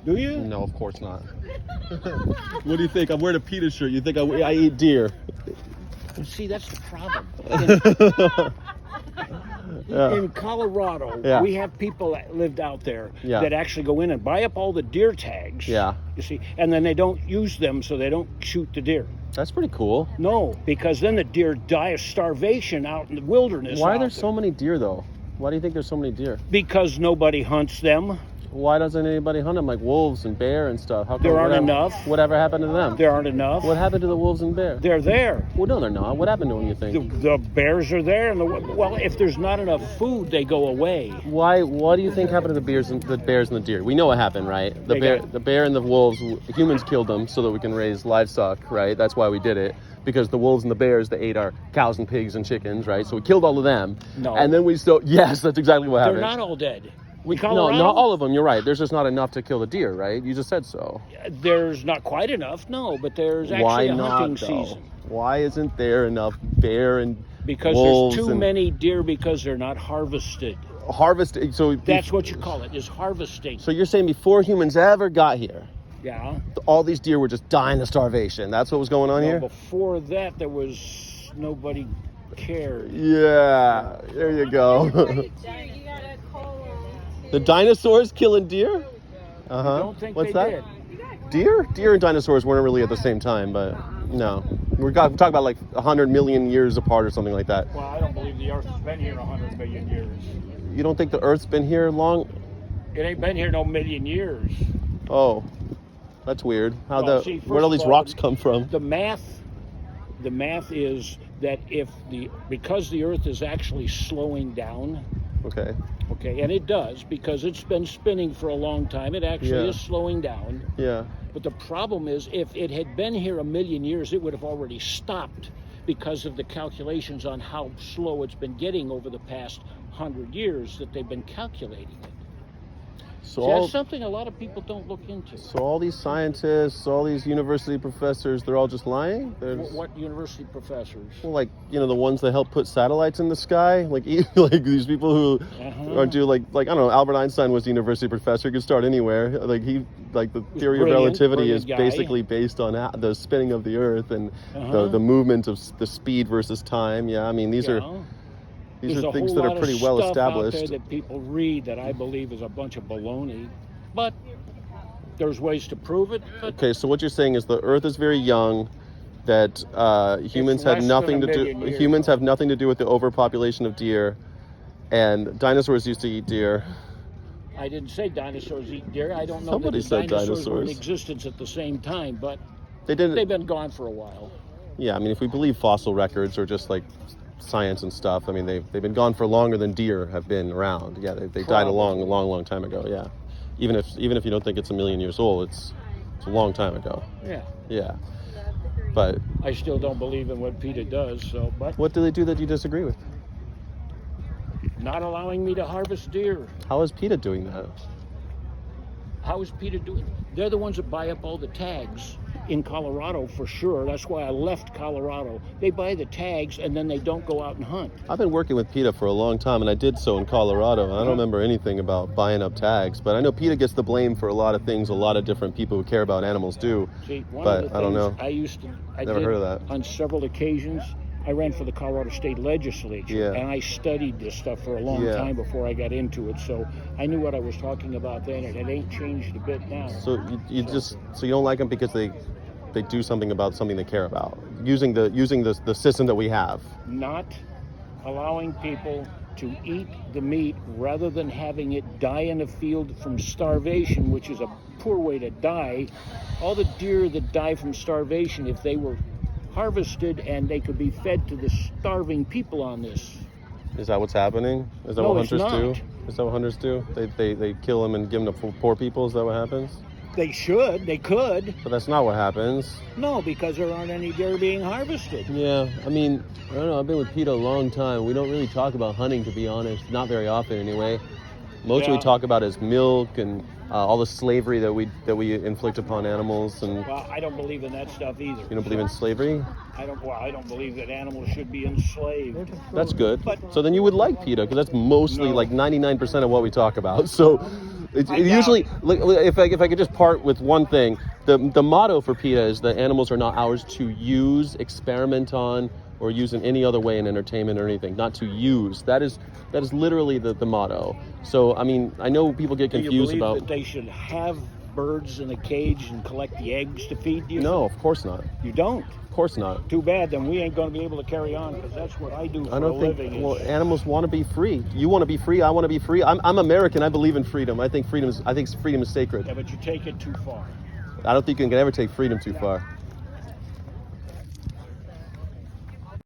Do you? No, of course not. What do you think? I'm wearing a PETA shirt. You think I eat deer? See, that's the problem. Yeah. In Colorado, Yeah. we have people that lived out there Yeah. that actually go in and buy up all the deer tags. Yeah. You see, and then they don't use them, so they don't shoot the deer. That's pretty cool. No, because then the deer die of starvation out in the wilderness. Why are out there so many deer, though? Why do you think there's so many deer? Because nobody hunts them. Why doesn't anybody hunt them, like wolves and bear and stuff? How come There aren't enough. Whatever happened to them? There aren't enough. What happened to the wolves and bear? They're there. Well, no, they're not. What happened to them, you think? The bears are there, and well, if there's not enough food, they go away. Why? What do you think happened to the bears and the deer? We know what happened, right? The bear and the wolves. Humans killed them so that we can raise livestock, right? That's why we did it. Because the wolves and the bears, they ate our cows and pigs and chickens, right? So we killed all of them. No. And then we still. Yes, that's exactly what happened. They're not all dead. No, not all of them. You're right. There's just not enough to kill the deer, right? You just said so. There's not quite enough, no, but there's actually Why a not, hunting though? season. Why isn't there enough bear and Because wolves there's too and many deer because they're not harvested. harvest? So That's what you call it, is harvesting. So you're saying before humans ever got here, Yeah. all these deer were just dying of starvation. That's what was going on No, here? before that, there was nobody cared. Yeah, there you go. The dinosaurs killing deer? I don't think What's they that? Deer? Deer and dinosaurs weren't really at the same time, but no. We're talking about like 100 million years apart or something like that. Well, I don't believe the Earth has been here 100 million years. You don't think the Earth's been here long? It ain't been here no million years. Oh, that's weird. Well, see, Where'd all first these of all, rocks come from? The math is that because the Earth is actually slowing down. Okay. Okay, and it does because it's been spinning for a long time. It actually is slowing down. Yeah. But the problem is, if it had been here a million years, it would have already stopped because of the calculations on how slow it's been getting over the past 100 years that they've been calculating it. So See, that's something a lot of people don't look into. So all these scientists, all these university professors, they're all just lying? What university professors? Well, like, the ones that help put satellites in the sky, like these people who are I don't know, Albert Einstein was a university professor, he could start anywhere. The theory of relativity is basically based on the spinning of the Earth and the movement of the speed versus time. Yeah, I mean, these are things that are pretty well established. Out there that people read that I believe is a bunch of baloney, but there's ways to prove it. Okay, so what you're saying is the Earth is very young, that humans have nothing to do with the overpopulation of deer, and dinosaurs used to eat deer. I didn't say dinosaurs eat deer. I don't know Somebody that the said dinosaurs were in dinosaurs. existence at the same time, but They didn't. they've been gone for a while. Yeah, I mean, if we believe fossil records or just like science and stuff, I mean, they've been gone for longer than deer have been around. Yeah, they died a long time ago. Yeah, even if you don't think it's a million years old, it's a long time ago. Yeah. Yeah, but I still don't believe in what PETA does. So, but what do they do that you disagree with? not allowing me to harvest deer. How is PETA doing that? How is PETA doing? They're the ones that buy up all the tags in Colorado for sure. That's why I left Colorado. They buy the tags and then they don't go out and hunt. I've been working with PETA for a long time, and I did so in Colorado. I don't remember anything about buying up tags, but I know PETA gets the blame for a lot of things a lot of different people who care about animals do. See, but I don't know. I Never did heard of that. on several occasions. I ran for the Colorado State Legislature, and I studied this stuff for a long time before I got into it. So I knew what I was talking about then, and it ain't changed a bit now. So you don't like them because they do something about something they care about, using the system that we have. Not allowing people to eat the meat rather than having it die in a field from starvation, which is a poor way to die. All the deer that die from starvation, if they were harvested and they could be fed to the starving people on this. Is that what's happening? Is that what hunters do? Is that what hunters do? They kill them and give them to poor people? Is that what happens? They should. They could. But that's not what happens. No, because there aren't any deer being harvested. Yeah, I mean, I don't know. I've been with PETA a long time. We don't really talk about hunting, to be honest. Not very often, anyway. Most we talk about is milk and all the slavery that we inflict upon animals. And well, I don't believe in that stuff either. You don't believe in slavery? I don't believe that animals should be enslaved. That's good. So then you would like PETA, because that's mostly like 99% of what we talk about. So Usually, if I could just part with one thing, the motto for PETA is that animals are not ours to use, experiment on, or use in any other way in entertainment or anything. Not to use. That is literally the motto. So I mean, I know people get confused Do you believe about that they should have birds in a cage and collect the eggs to feed you? No, of course not. You don't? Of course not. Too bad, then we ain't going to be able to carry on, because that's what I do for I don't a think. living. Well, animals want to be free. You want to be free. I want to be free. I'm American. I believe in freedom. I think freedom is sacred. Yeah, but you take it too far. I don't think you can ever take freedom too far.